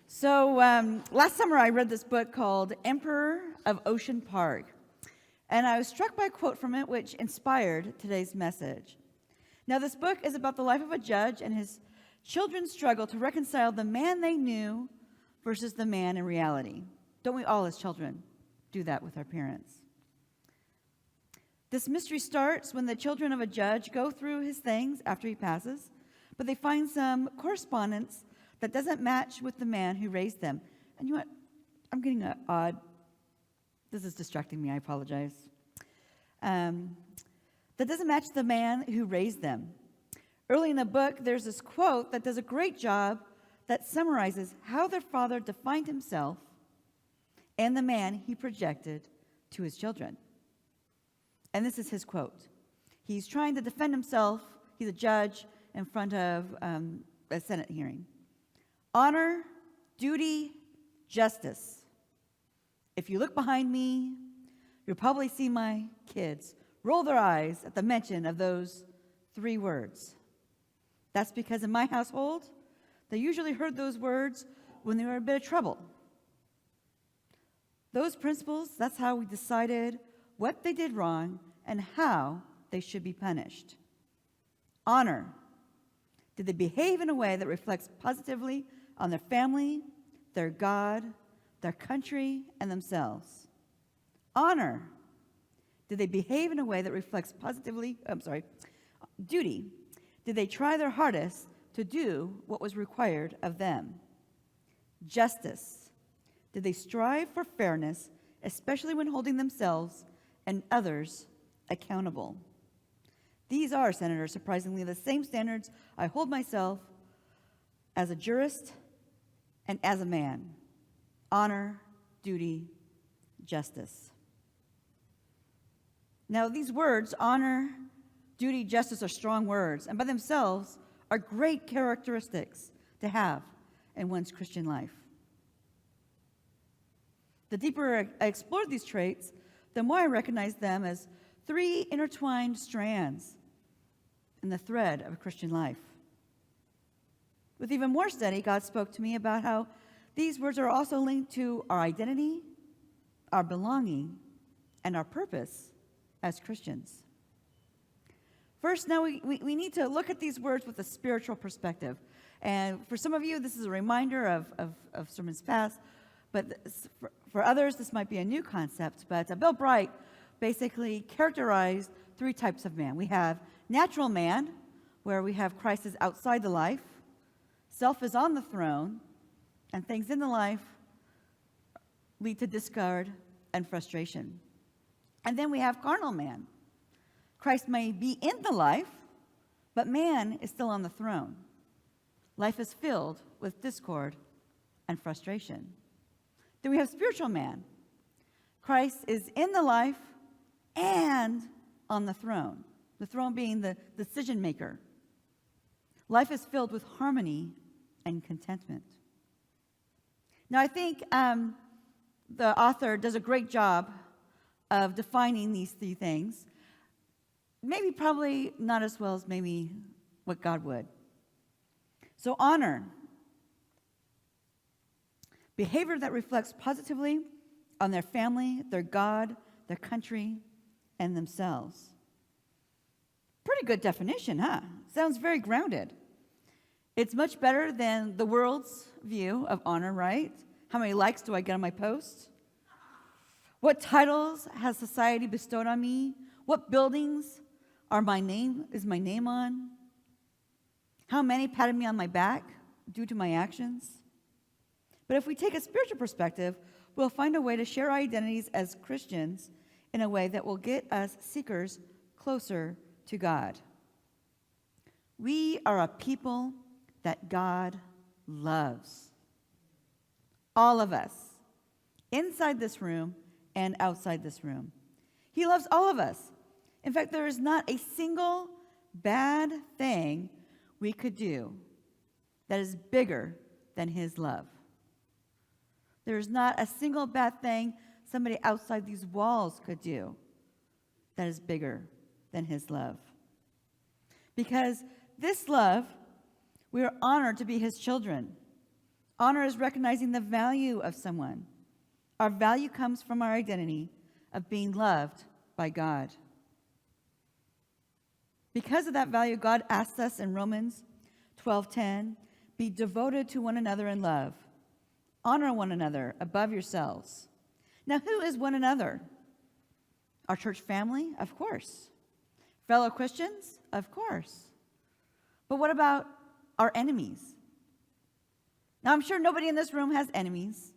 Last summer I read this book called Emperor of Ocean Park, and I was struck by a quote from it which inspired today's message. Now, this book is about the life of a judge and his children's struggle to reconcile the man they knew versus the man in reality. Don't we all, as children, do that with our parents? This mystery starts when the children of a judge go through his things after he passes, but they find some correspondence that doesn't match with the man who raised them. And you know what? I'm getting this is distracting me, I apologize. That doesn't match the man who raised them. Early in the book, there's this quote that does a great job that summarizes how their father defined himself and the man he projected to his children. And this is his quote. He's trying to defend himself. He's a judge in front of a Senate hearing. Honor, duty, justice. If you look behind me, you'll probably see my kids roll their eyes at the mention of those 3 words. That's because in my household, they usually heard those words when they were in a bit of trouble. Those principles, that's how we decided what they did wrong and how they should be punished. Honor. Did they behave in a way that reflects positively on their family, their God, their country, and themselves? Honor. Did they behave in a way that reflects positively? Duty. Did they try their hardest to do what was required of them? Justice. Did they strive for fairness, especially when holding themselves and others accountable? These are, Senator, surprisingly, the same standards I hold myself as a jurist and as a man. Honor, duty, justice. Now, these words, honor, duty, justice, are strong words, and by themselves are great characteristics to have in one's Christian life. The deeper I explored these traits, the more I recognized them as 3 intertwined strands in the thread of a Christian life. With even more study, God spoke to me about how these words are also linked to our identity, our belonging, and our purpose as Christians. First, now we need to look at these words with a spiritual perspective. And for some of you, this is a reminder of sermons past, but for others, this might be a new concept. But Bill Bright basically characterized 3 types of man. We have natural man, where we have Christ is outside the life, self is on the throne, and things in the life lead to discard and frustration. And then we have carnal man. Christ may be in the life, but man is still on the throne. Life is filled with discord and frustration. Then we have spiritual man. Christ is in the life and on the throne being the decision maker. Life is filled with harmony and contentment. Now, I think the author does a great job of defining these 3 things. Maybe probably not as well as maybe what God would. So honor. Behavior that reflects positively on their family, their God, their country, and themselves. Pretty good definition, huh? Sounds very grounded. It's much better than the world's view of honor, right? How many likes do I get on my post? What titles has society bestowed on me? What buildings is my name on? How many patted me on my back due to my actions? But if we take a spiritual perspective, we'll find a way to share our identities as Christians in a way that will get us seekers closer to God. We are a people that God loves. All of us, inside this room and outside this room. He loves all of us. In fact, there is not a single bad thing we could do that is bigger than his love. There is not a single bad thing somebody outside these walls could do that is bigger than his love. Because this love, we are honored to be his children. Honor is recognizing the value of someone. Our value comes from our identity of being loved by God. Because of that value, God asks us in Romans 12:10, be devoted to one another in love. Honor one another above yourselves. Now, who is one another? Our church family? Of course. Fellow Christians? Of course. But what about our enemies? Now, I'm sure nobody in this room has enemies.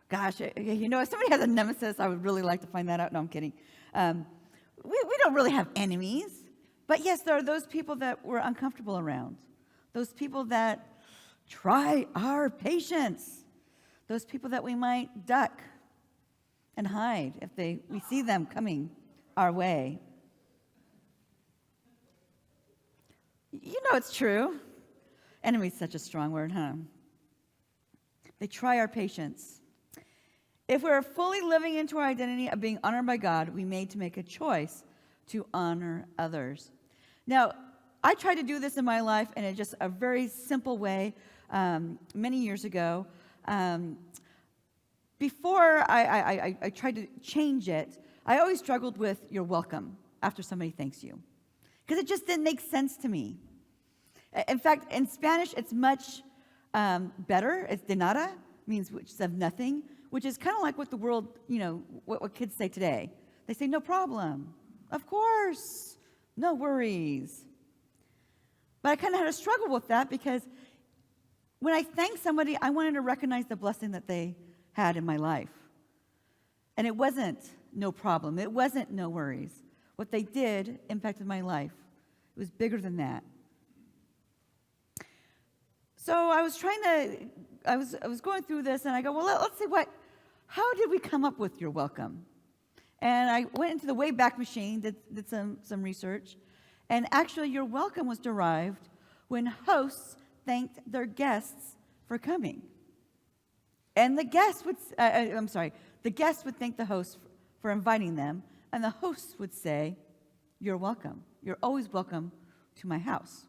Gosh, if somebody has a nemesis, I would really like to find that out. No, I'm kidding. We don't really have enemies. But yes, there are those people that we're uncomfortable around. Those people that try our patience. Those people that we might duck and hide if we see them coming our way. You know it's true. Enemy is such a strong word, huh? They try our patience. If we're fully living into our identity of being honored by God, we made to make a choice to honor others. Now, I tried to do this in my life in just a very simple way many years ago. Before I tried to change it, I always struggled with "you're welcome" after somebody thanks you, because it just didn't make sense to me. In fact, in Spanish, it's much better. It's de nada, means which is of nothing, which is kind of like what the world, what kids say today. They say, no problem, of course, no worries. But I kind of had a struggle with that because when I thanked somebody, I wanted to recognize the blessing that they had in my life. And it wasn't no problem. It wasn't no worries. What they did impacted my life. It was bigger than that. So I was going through this, and I go, well, let's see how did we come up with "you're welcome"? And I went into the Wayback Machine, did some research, and actually "you're welcome" was derived when hosts thanked their guests for coming. And the guests would thank the host for inviting them, and the hosts would say, "You're welcome. You're always welcome to my house,"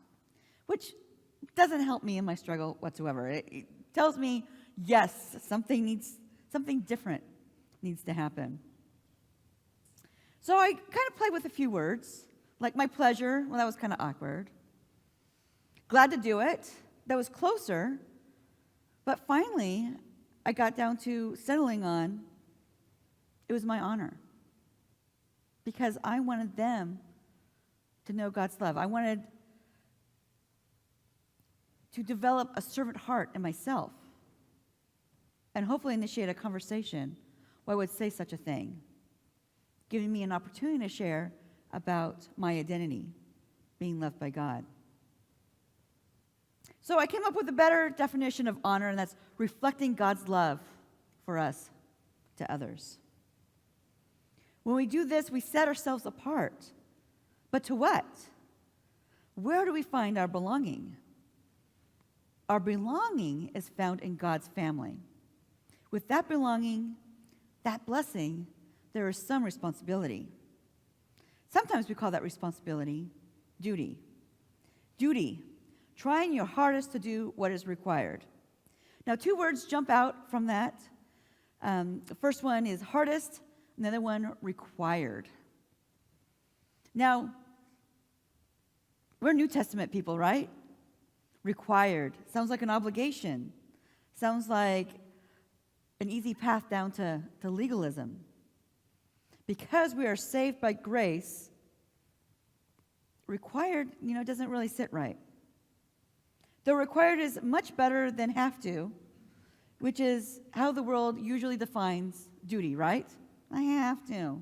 which doesn't help me in my struggle whatsoever. It tells me, yes, something different needs to happen. So I kind of played with a few words, like "my pleasure." Well, that was kind of awkward. "Glad to do it." That was closer. But finally, I got down to settling on, it was my honor. Because I wanted them to know God's love. I wanted to develop a servant heart in myself and hopefully initiate a conversation where I would say such a thing, giving me an opportunity to share about my identity, being loved by God. So I came up with a better definition of honor, and that's reflecting God's love for us to others. When we do this, we set ourselves apart. But to what? Where do we find our belonging? Our belonging is found in God's family. With that belonging, that blessing, there is some responsibility. Sometimes we call that responsibility duty. Duty, trying your hardest to do what is required. Now, two words jump out from that. The first one is hardest, and the other one required. Now, we're New Testament people, right? Required. Sounds like an obligation. Sounds like an easy path down to legalism. Because we are saved by grace, required, doesn't really sit right. Though required is much better than have to, which is how the world usually defines duty, right? I have to.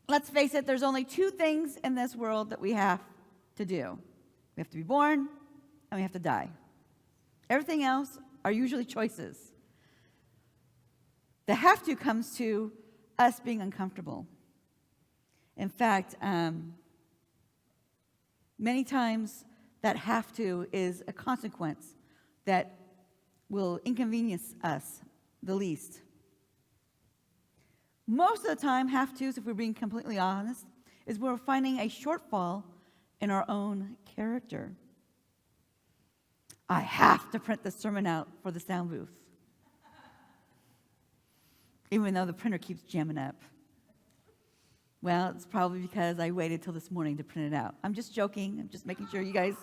Let's face it, there's only two things in this world that we have to do. We have to be born, and we have to die. Everything else are usually choices. The have to comes to us being uncomfortable. In fact, many times that have to is a consequence that will inconvenience us the least. Most of the time, have tos, if we're being completely honest, is we're finding a shortfall in our own character. I have to print the sermon out for the sound booth, even though the printer keeps jamming up. Well, it's probably because I waited till this morning to print it out. I'm just joking. I'm just making sure you guys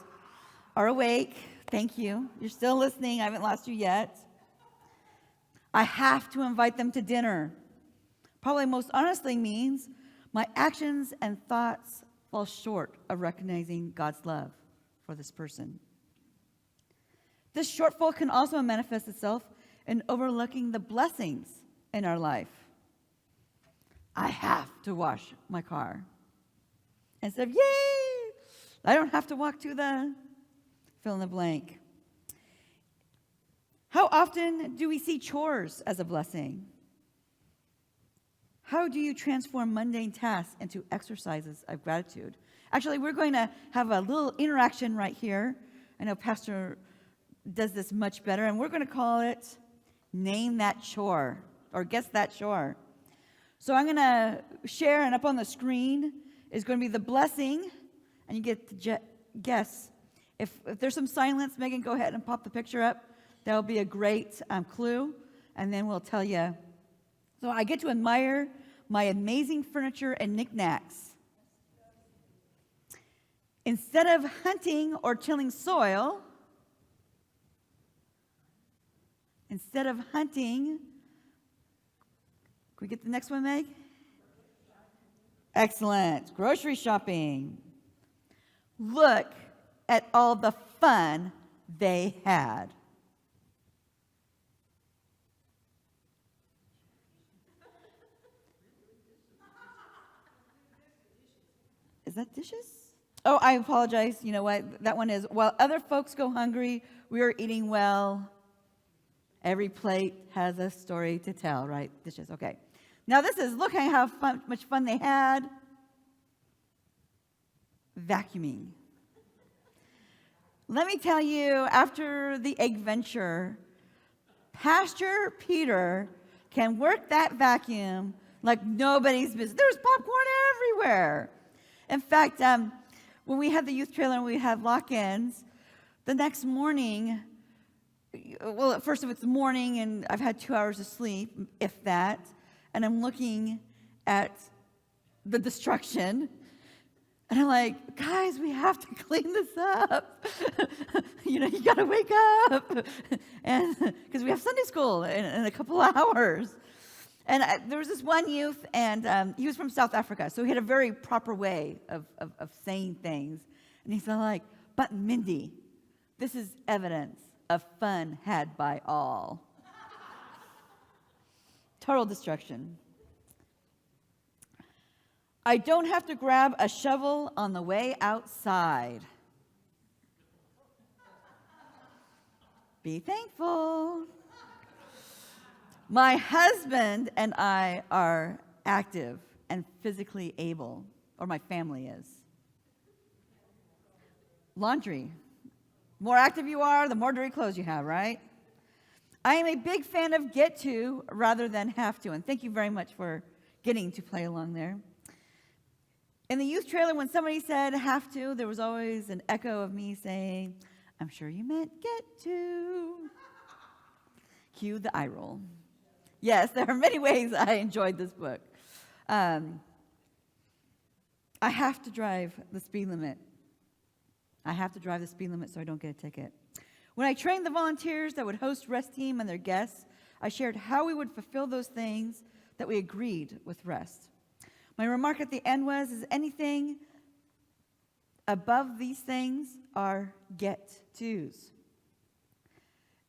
are awake. Thank you. You're still listening. I haven't lost you yet. I have to invite them to dinner. Probably most honestly means my actions and thoughts fall short of recognizing God's love for this person. This shortfall can also manifest itself in overlooking the blessings in our life. I have to wash my car. Instead of, yay, I don't have to walk to the fill in the blank. How often do we see chores as a blessing? How do you transform mundane tasks into exercises of gratitude? Actually, we're going to have a little interaction right here. I know Pastor does this much better, and we're going to call it Name That Chore, or Guess That Chore. So I'm going to share, and up on the screen is going to be the blessing, and you get to guess. If there's some silence, Megan, go ahead and pop the picture up. That'll be a great clue, and then we'll tell you. So I get to admire my amazing furniture and knickknacks. Instead of hunting or tilling soil, can we get the next one, Meg? Excellent. Grocery shopping. Look at all the fun they had. Is that dishes? Oh, I apologize. You know what? That one is, while other folks go hungry, we are eating well. Every plate has a story to tell, right? Dishes, okay. Now this is, look at how much fun they had. Vacuuming. Let me tell you, after the egg venture, Pastor Peter can work that vacuum like nobody's business. There's popcorn everywhere. In fact, when we had the youth trailer and we had lock-ins, the next morning, well, at first if it's morning and I've had 2 hours of sleep, if that, and I'm looking at the destruction, and I'm like, guys, we have to clean this up. You got to wake up, and because we have Sunday school in a couple of hours. And there was this one youth, and he was from South Africa, so he had a very proper way of saying things. And he's like, but Mindy, this is evidence of fun had by all. Total destruction. I don't have to grab a shovel on the way outside. Be thankful. My husband and I are active and physically able, or my family is. Laundry. The more active you are, the more dirty clothes you have, right? I am a big fan of get to rather than have to, and thank you very much for getting to play along there. In the youth trailer, when somebody said have to, there was always an echo of me saying, I'm sure you meant get to. Cue the eye roll. Yes, there are many ways I enjoyed this book. I have to drive the speed limit. I have to drive the speed limit so I don't get a ticket. When I trained the volunteers that would host Rest Team and their guests, I shared how we would fulfill those things that we agreed with Rest. My remark at the end was, is anything above these things are get-tos.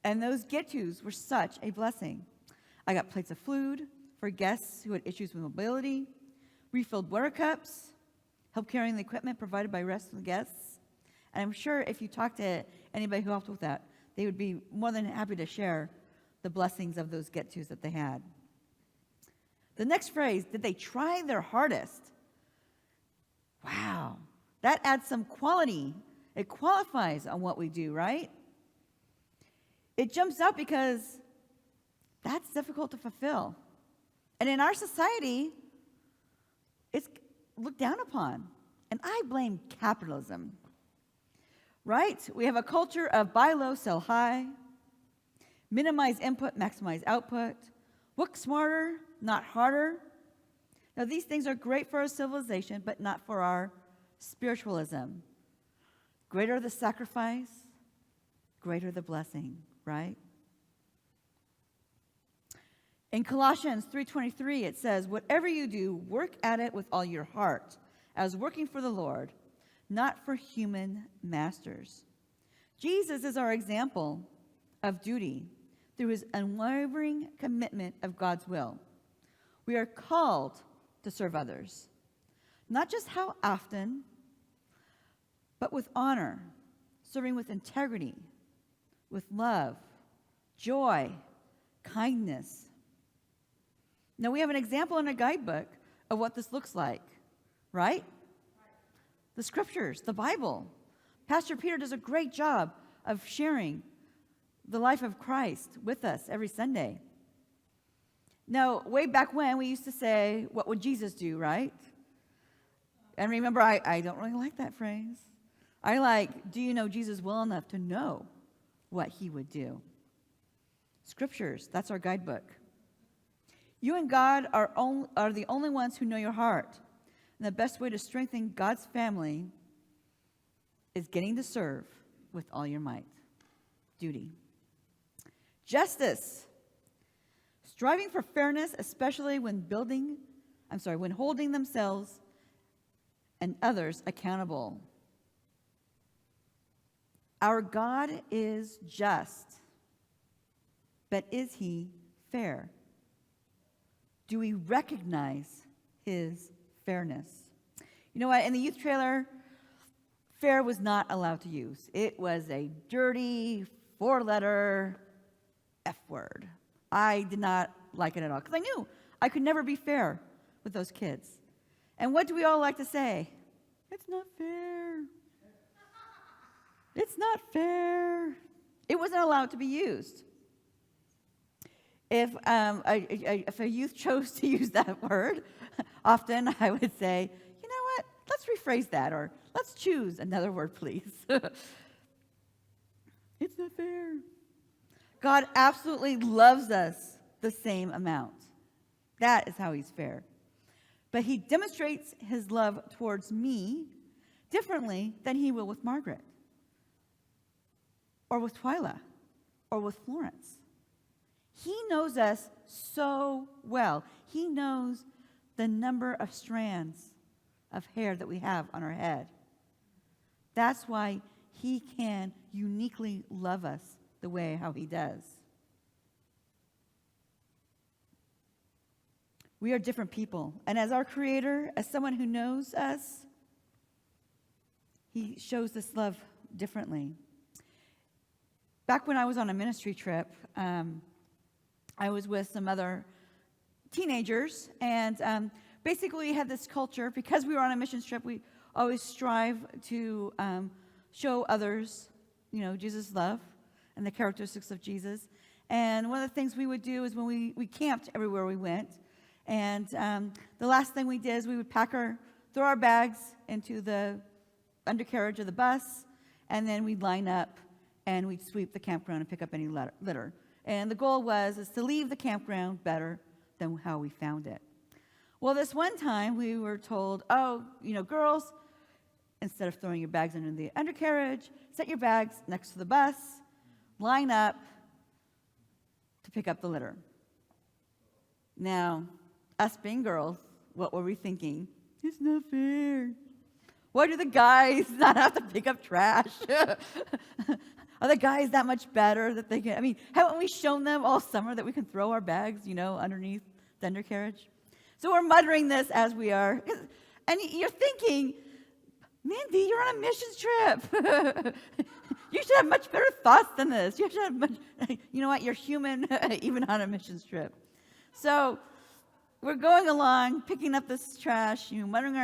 And those get-tos were such a blessing. I got plates of food for guests who had issues with mobility, refilled water cups, help carrying the equipment provided by Rest and the guests. And I'm sure if you talk to anybody who helped with that, they would be more than happy to share the blessings of those get-tos that they had. The next phrase, did they try their hardest? Wow, that adds some quality. It qualifies on what we do, right? It jumps out because that's difficult to fulfill. And in our society, it's looked down upon. And I blame capitalism. right? We have a culture of buy low, sell high, minimize input, maximize output, work smarter, not harder. Now, these things are great for our civilization, but not for our spiritualism. Greater the sacrifice, greater the blessing, right? In Colossians 3:23, it says, "Whatever you do, work at it with all your heart, as working for the Lord, not for human masters." Jesus is our example of duty through his unwavering commitment of God's will. We are called to serve others, not just how often, but with honor, serving with integrity, with love, joy, kindness. Now, we have an example in a guidebook of what this looks like, right? The scriptures, the Bible. Pastor Peter does a great job of sharing the life of Christ with us every Sunday. Now, way back when, we used to say, what would Jesus do, right? And remember, I don't really like that phrase. I like, do you know Jesus well enough to know what he would do? Scriptures, that's our guidebook. You and God are the only ones who know your heart. And the best way to strengthen God's family is getting to serve with all your might. Duty. Justice. Striving for fairness, especially when holding themselves and others accountable. Our God is just, but is he fair? Do we recognize his fairness? You know what? In the youth trailer, fair was not allowed to use. It was a dirty, 4-letter F word. I did not like it at all because I knew I could never be fair with those kids. And what do we all like to say? It's not fair. It's not fair. It wasn't allowed to be used. If a youth chose to use that word, often I would say, you know what, let's rephrase that, or let's choose another word, please. It's not fair. God absolutely loves us the same amount. That is how he's fair. But he demonstrates his love towards me differently than he will with Margaret, or with Twyla, or with Florence. He knows us so well. He knows the number of strands of hair that we have on our head. That's why he can uniquely love us the way how he does. We are different people. And as our Creator, as someone who knows us, he shows this love differently. Back when I was on a ministry trip, I was with some other teenagers, and basically we had this culture, because we were on a missions trip, we always strive to show others, Jesus' love and the characteristics of Jesus. And one of the things we would do is when we camped everywhere we went, and the last thing we did is we would throw our bags into the undercarriage of the bus, and then we'd line up and we'd sweep the campground and pick up any litter. And the goal is to leave the campground better than how we found it. Well, this one time we were told, girls, instead of throwing your bags into the undercarriage, set your bags next to the bus, line up to pick up the litter. Now, us being girls, what were we thinking? It's not fair. Why do the guys not have to pick up trash? Are the guys that much better that they can? Haven't we shown them all summer that we can throw our bags, underneath the undercarriage? So we're muttering this as we are. And you're thinking, Mindy, you're on a missions trip. You should have much better thoughts than this. You should have much, you know what? You're human, even on a missions trip. So we're going along, picking up this trash, muttering to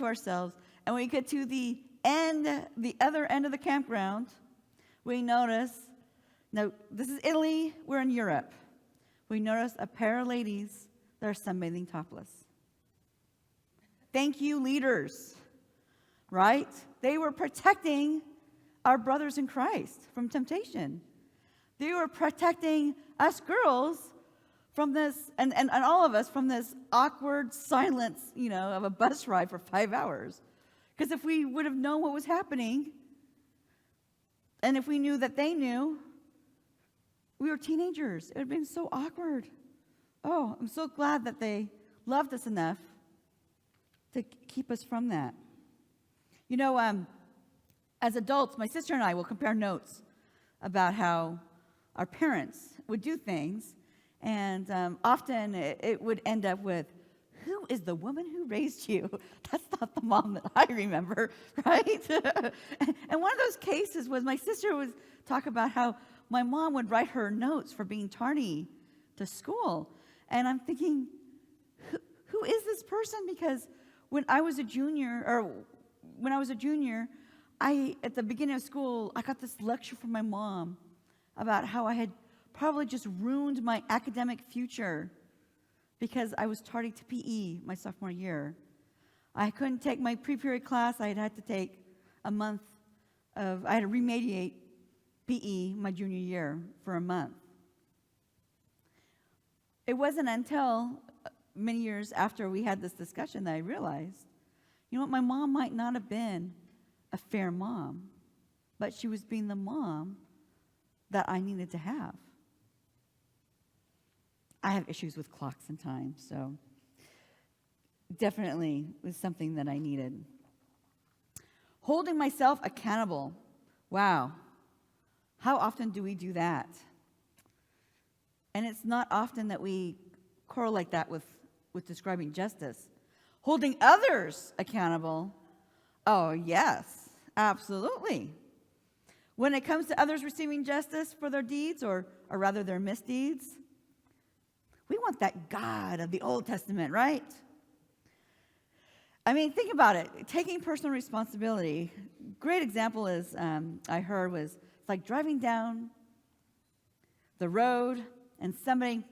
ourselves, and when we get to the other end of the campground, we notice, now this is Italy, we're in Europe. We notice a pair of ladies that are sunbathing topless. Thank you, leaders, right? They were protecting our brothers in Christ from temptation. They were protecting us girls from this, and all of us from this awkward silence, of a bus ride for 5 hours. Because if we would have known what was happening, and if we knew that they knew, we were teenagers. It would have been so awkward. Oh, I'm so glad that they loved us enough to keep us from that. As adults, my sister and I will compare notes about how our parents would do things, and often it would end up with, "Who is the woman who raised you?" That's not the mom that I remember, right? And one of those cases was my sister would talk about how my mom would write her notes for being tardy to school. And I'm thinking, who is this person? Because when I was a junior, at the beginning of school, I got this lecture from my mom about how I had probably just ruined my academic future because I was tardy to PE my sophomore year. I couldn't take my pre-period class. I had to take I had to remediate PE my junior year for a month. It wasn't until many years after we had this discussion that I realized, my mom might not have been a fair mom, but she was being the mom that I needed to have. I have issues with clocks and time, so definitely was something that I needed. Holding myself accountable. Wow. How often do we do that? And it's not often that we correlate that with describing justice. Holding others accountable. Oh, yes, absolutely. When it comes to others receiving justice for their deeds, or rather their misdeeds, we want that God of the Old Testament, right? I mean, think about it. Taking personal responsibility. Great example is, I heard, was it's like driving down the road and somebody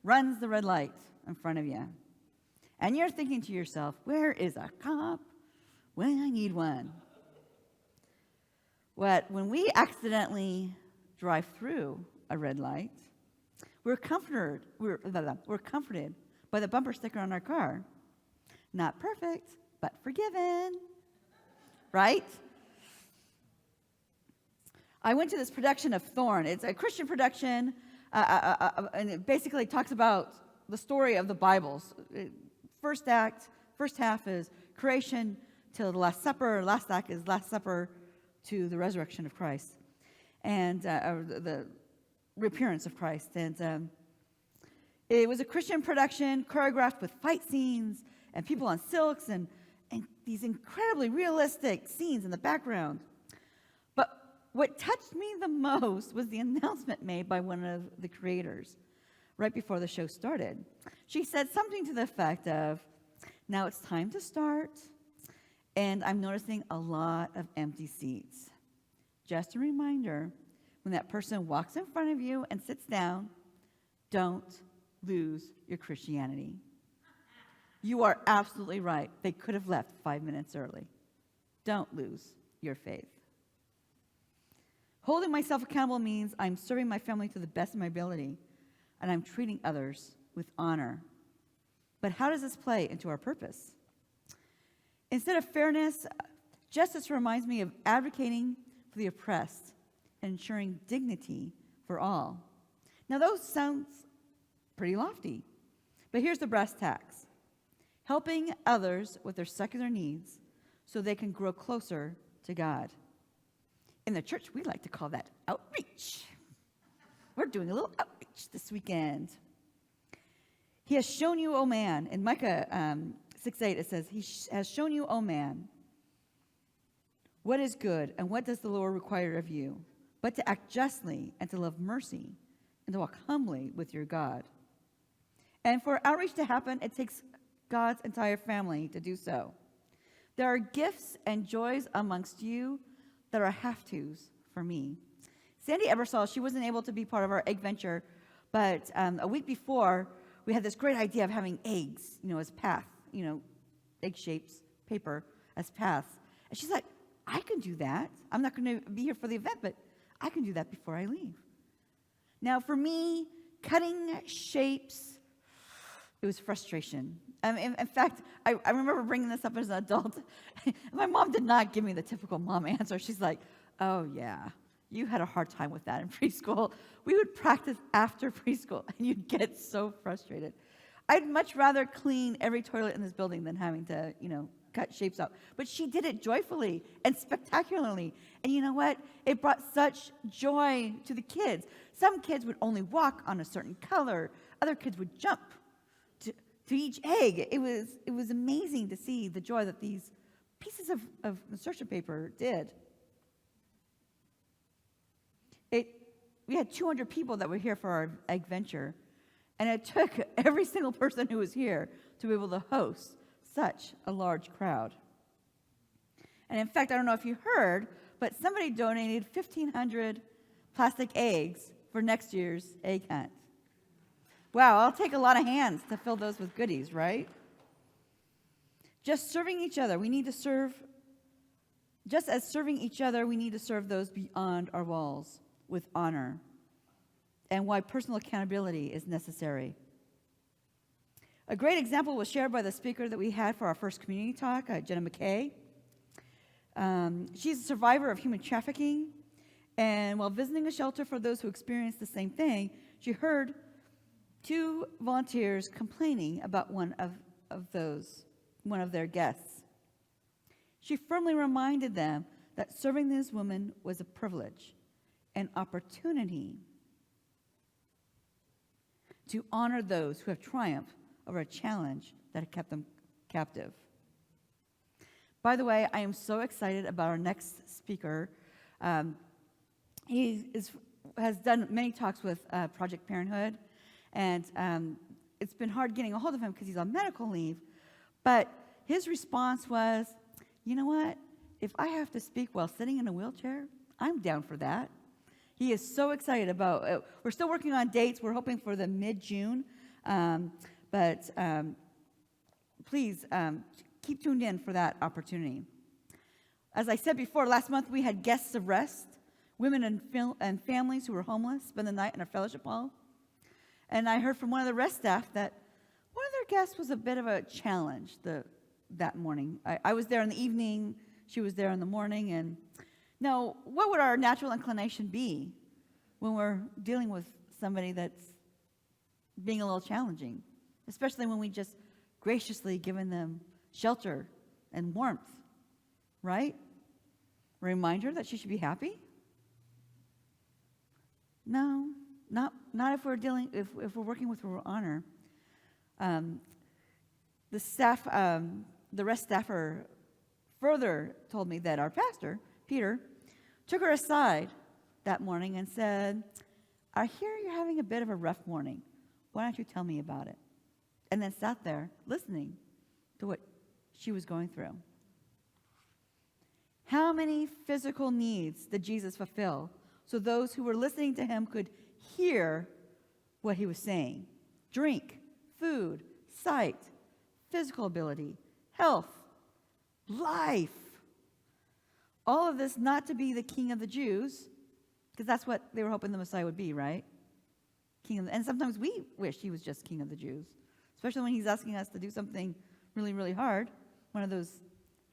runs the red light in front of you. And you're thinking to yourself, where is a cop when I need one? When we accidentally drive through a red light, we're comforted by the bumper sticker on our car. Not perfect, but forgiven. Right? I went to this production of Thorn. It's a Christian production, and it basically talks about the story of the Bibles. First half is creation till the Last Supper. Last act is Last Supper to the resurrection of Christ, and the reappearance of Christ. And it was a Christian production, choreographed with fight scenes and people on silks and these incredibly realistic scenes in the background. But what touched me the most was the announcement made by one of the creators right before the show started. She said something to the effect of, "Now it's time to start, and I'm noticing a lot of empty seats. Just a reminder, when that person walks in front of you and sits down, don't lose your Christianity." You are absolutely right. They could have left 5 minutes early. Don't lose your faith. Holding myself accountable means I'm serving my family to the best of my ability, and I'm treating others with honor. But how does this play into our purpose? Instead of fairness, justice reminds me of advocating for the oppressed and ensuring dignity for all. Now, those sounds pretty lofty, but here's the brass tacks. Helping others with their secular needs so they can grow closer to God. In the church, we like to call that outreach. We're doing a little outreach this weekend. He has shown you, O man. In Micah 6:8, it says, He has shown you, O man, what is good and what does the Lord require of you, but to act justly and to love mercy and to walk humbly with your God. And for outreach to happen, it takes God's entire family to do so. There are gifts and joys amongst you that are have-tos for me. Sandy Ebersol, she wasn't able to be part of our egg venture, but a week before, we had this great idea of having eggs, as path, egg shapes, paper as paths. And she's like, I can do that. I'm not going to be here for the event, but I can do that before I leave. Now, for me, cutting shapes, it was frustration. In fact, I remember bringing this up as an adult. My mom did not give me the typical mom answer. She's like, oh, yeah, you had a hard time with that in preschool. We would practice after preschool, and you'd get so frustrated. I'd much rather clean every toilet in this building than having to, cut shapes out. But she did it joyfully and spectacularly. And you know what? It brought such joy to the kids. Some kids would only walk on a certain color. Other kids would jump to each egg. It was amazing to see the joy that these pieces of insertion paper did. We had 200 people that were here for our egg venture, and it took every single person who was here to be able to host such a large crowd. And in fact, I don't know if you heard, but somebody donated 1,500 plastic eggs for next year's egg hunt. Wow, I'll take a lot of hands to fill those with goodies, right? Just as serving each other, we need to serve those beyond our walls with honor, and why personal accountability is necessary. A great example was shared by the speaker that we had for our first community talk, Jenna McKay. She's a survivor of human trafficking, and while visiting a shelter for those who experienced the same thing, she heard 2 volunteers complaining about one of their guests. She firmly reminded them that serving this woman was a privilege, an opportunity to honor those who have triumphed over a challenge that had kept them captive. By the way, I am so excited about our next speaker. He has done many talks with Project Parenthood, and it's been hard getting a hold of him because he's on medical leave. But his response was, you know what? If I have to speak while sitting in a wheelchair, I'm down for that. He is so excited about it. We're still working on dates. We're hoping for the mid-June. But please keep tuned in for that opportunity. As I said before, last month we had guests of rest, women and families who were homeless, spend the night in our fellowship hall. And I heard from one of the rest staff that one of their guests was a bit of a challenge that morning. I was there in the evening. She was there in the morning. And now, what would our natural inclination be when we're dealing with somebody that's being a little challenging, especially when we just graciously given them shelter and warmth, right? Remind her that she should be happy? No, not if we're if we're working with honor. The rest staffer further told me that our pastor, Peter, took her aside that morning and said, I hear you're having a bit of a rough morning. Why don't you tell me about it? And then sat there listening to what she was going through. How many physical needs did Jesus fulfill so those who were listening to him could hear what he was saying? Drink, food, sight, physical ability, health, life. All of this not to be the king of the Jews, because that's what they were hoping the Messiah would be, right? And sometimes we wish he was just king of the Jews, especially when he's asking us to do something really, really hard, one of those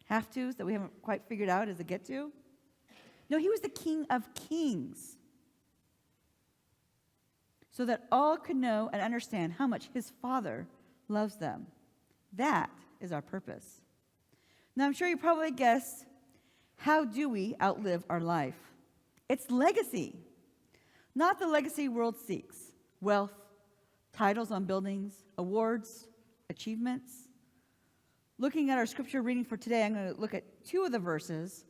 have-tos that we haven't quite figured out as a get-to. No, he was the King of Kings, so that all could know and understand how much his Father loves them. That is our purpose. Now, I'm sure you probably guessed, how do we outlive our life? It's legacy, not the legacy world seeks. Wealth, titles on buildings, awards, achievements. Looking at our scripture reading for today, I'm going to look at 2 of the verses.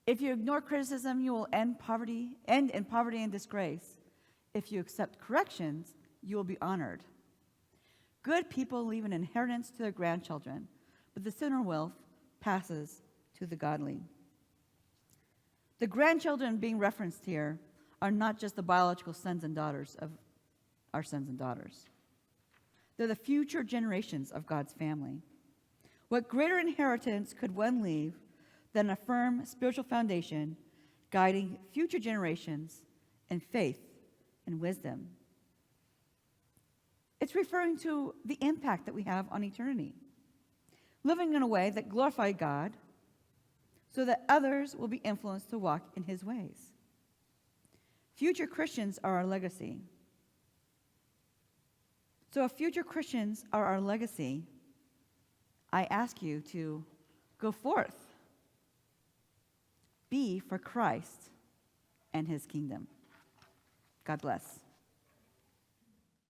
If you ignore criticism, you will end in poverty and disgrace. If you accept corrections, you will be honored. Good people leave an inheritance to their grandchildren, but the sinner wealth passes to the godly. The grandchildren being referenced here are not just the biological sons and daughters of our sons and daughters. They're the future generations of God's family. What greater inheritance could one leave than a firm spiritual foundation guiding future generations in faith and wisdom? It's referring to the impact that we have on eternity, living in a way that glorifies God so that others will be influenced to walk in his ways. Future Christians are our legacy. So if future Christians are our legacy, I ask you to go forth, be for Christ and his kingdom. God bless.